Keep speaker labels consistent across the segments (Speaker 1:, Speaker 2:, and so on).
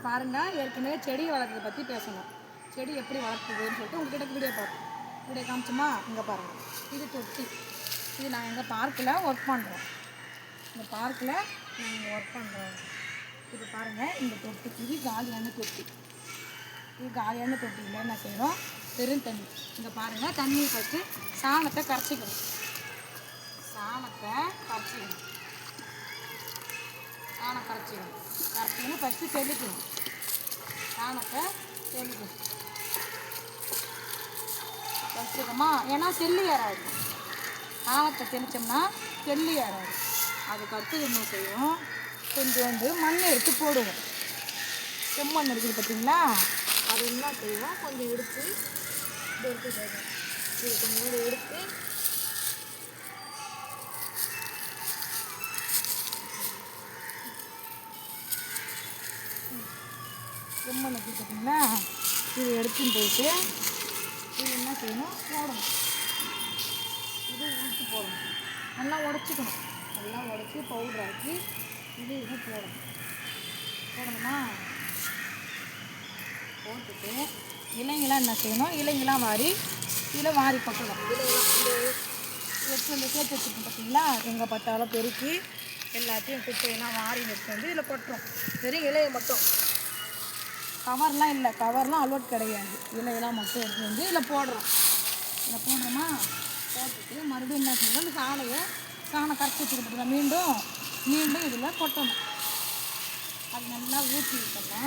Speaker 1: பாருங்கள், ஏற்கனவே செடி வளர்க்குறத பற்றி பேசணும். செடி எப்படி வளர்க்குதுன்னு சொல்லிட்டு உங்கள்கிட்ட வீடியோ பார்ப்போம். வீடியோ காமிச்சோமா? இங்கே பாருங்கள், இது தொட்டி. இது நான் எங்கள் பார்க்கில் ஒர்க் பண்ணுறோம். இந்த பார்க்கில் நாங்கள் ஒர்க் பண்ணுறோம். இது பாருங்கள், இந்த தொட்டி இது காலியான தொட்டி. இது காலியான தொட்டியில் என்ன செய்கிறோம்? பெரும் தண்ணி. இங்கே பாருங்கள், தண்ணி ஃபஸ்ட்டு சாணத்தை கரைச்சிக்கணும். சாணம் கரைச்சிக்கணும் ஃபஸ்ட்டு தெளிக்கணும். சாணத்தை வச்சுக்கோமா, ஏன்னா செல்லி ஏறாது. சாணத்தை தெளித்தோம்னா செல்லி ஏறாது. அதுக்கடுத்து என்ன செய்வோம்? கொஞ்சோண்டு மண் எடுத்து போடுவோம். செம்மண் இருக்குது பார்த்தீங்களா? அது என்ன செய்வோம்? கொஞ்சம் எடுத்து இது கொஞ்சோண்டு எடுத்து செம்மண் இருக்குது பார்த்தீங்களா? இது எடுத்துன்னு போயிட்டு இது என்ன செய்யணும்? போடணும். இது ஊற்றி போடணும். நல்லா உடச்சிக்கணும். நல்லா உடச்சி பவுடராக்கி இது போடணுமா? போட்டுட்டு இலைங்களாம் என்ன செய்யணும்? இலைங்களாம் வாரி இதில் வாரி பக்கலாம். இலையெல்லாம் எடுத்து வந்து சேர்த்து வச்சுருக்கோம் பார்த்தீங்களா? எங்கே பார்த்தாலும் பெருக்கி எல்லாத்தையும் குப்பையெல்லாம் வாரி எடுத்து வந்து இதில் கொட்டுறோம். வெறும் இலையை மட்டும், கவர்லாம் இல்லை, கவர்லாம் அலோட் கிடையாது. இலையெல்லாம் மட்டும் எடுத்து வந்து இதில் போடுறோம். இதில் போடுறோமா? போட்டுட்டு மறுபடியும் என்ன செய்யணும்? இந்த சாணம் கரைச்சி வச்சுக்கிட்டு மீண்டும் இதில் கொட்டணும். அது நல்லா ஊற்றி விட்டோம்னா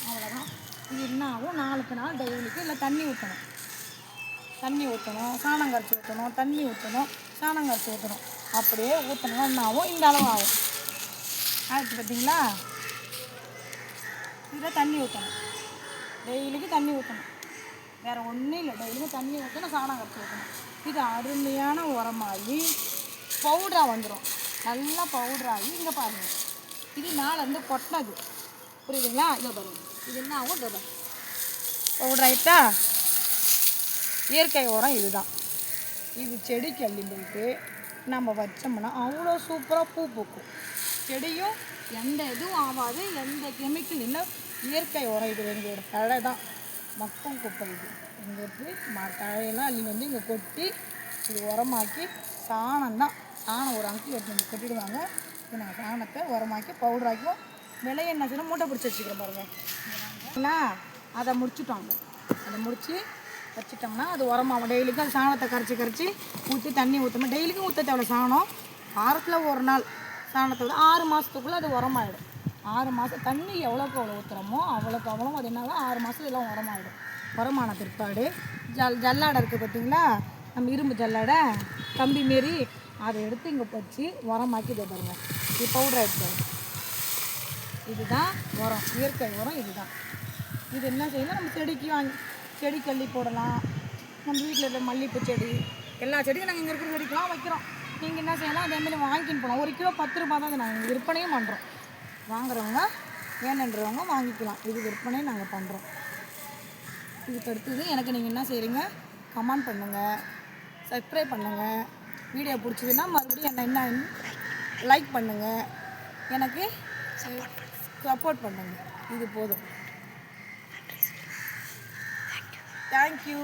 Speaker 1: அவ்வளோதான். இது என்ன ஆகும்? நாளுக்கு நாள் டெய்லிக்கு இல்லை தண்ணி ஊற்றணும். சாணம் கரைச்சி ஊற்றணும், தண்ணி ஊற்றணும், சாணம் கரைச்சி ஊற்றணும். அப்படியே ஊற்றணும்னா என்ன ஆகும்? இந்த அளவு ஆகும். ஆகிடுச்சு பார்த்தீங்களா? இதில் தண்ணி ஊற்றணும். டெய்லிக்கு தண்ணி ஊற்றணும். வேறு ஒன்றும் இல்லை, டெய்லிக்கும் தண்ணி ஊற்றணும், சாணம் கரைச்சி ஊற்றணும். இது அருமையான உரமாகி பவுடராக வந்துடும். நல்லா பவுடராகி இங்கே பாருங்கள், இது மேலேருந்து கொட்டினது புரியுதுங்களா? இதை பாருங்கள், இது என்ன ஆகும்? இதை பாருங்கள், பவுடர் ஆகிட்டா. இயற்கை உரம் இதுதான். இது செடிக்கு அள்ளி போயிட்டு நம்ம வச்சோம்னா அவ்வளோ சூப்பராக பூ பூக்கும். செடியும் எந்த இதுவும் ஆகாது, எந்த கெமிக்கல் இல்லை. இயற்கை உரம் இது. எங்களோட தழை தான் மக்கும் குப்பை. இது எங்களுக்கு தழையெல்லாம் அள்ளி வந்து இங்கே கொட்டி இது உரமாக்கி சாணம் தான். சாணம் ஒரு அங்கி எடுத்து வந்து கொட்டிடுவாங்க. இது நாங்கள் சாணத்தை உரமாக்கி பவுடராக்கியும் விலையை என்ன செய்யணும்? மூட்டை பிடிச்சி வச்சுக்கிறோம் பாருங்கள். அதை முடிச்சுட்டோங்க. அதை முடித்து வச்சுட்டோம்னா அது உரமாகும். டெய்லிக்கும் அது சாணத்தை கரைச்சி ஊற்றி தண்ணி ஊற்றணும். டெய்லிக்கும் ஊற்ற தேவை. சாணம் வாரத்தில் ஒரு நாள் சாணத்தை 6 மாதத்துக்குள்ளே அது உரமாயிடும். 6 மாதம் தண்ணி எவ்வளோக்கு எவ்வளோ ஊற்றுறோமோ அவ்வளோக்கு அவ்வளோ அது என்னன்னா 6 மாதம் எல்லாம் உரமாயிடும். உரமான பிற்பாடு ஜல்லாடை இருக்குது பார்த்தீங்களா? நம்ம இரும்பு ஜல்லாடை கம்பி மாரி அதை எடுத்து இங்கே வச்சு உரமாக்கி இதை பாருங்கள். இது பவுடர் ஆகிடுச்சு. இதுதான் உரம், இயற்கை உரம் இதுதான். இது என்ன செய்யணும்? நம்ம செடிக்கு அள்ளி போடலாம். நம்ம வீட்டில் இருக்கிற மல்லிகைப்பூ செடி எல்லா செடியும் நாங்கள் இங்கே இருக்கிற செடிக்கெலாம் வைக்கிறோம். நீங்கள் என்ன செய்யலாம்? அதேமாதிரி வாங்கின்னு போகலாம். 1 கிலோ 10 ரூபா தான். நாங்கள் விற்பனையும் பண்ணுறோம். வாங்குறவங்க வேணுன்றவங்க வாங்கிக்கலாம். இது விற்பனையும் நாங்கள் பண்ணுறோம். இதுக்கு அடுத்தது எனக்கு நீங்கள் என்ன செய்கிறீங்க? கமெண்ட் பண்ணுங்கள், சப்ஸ்கிரைப் பண்ணுங்கள். வீடியோ பிடிச்சதுன்னா மறுபடியும் என்ன லைக் பண்ணுங்கள், எனக்கு சப்போர்ட் பண்ணுங்கள். இது போதும். தேங்க்யூ.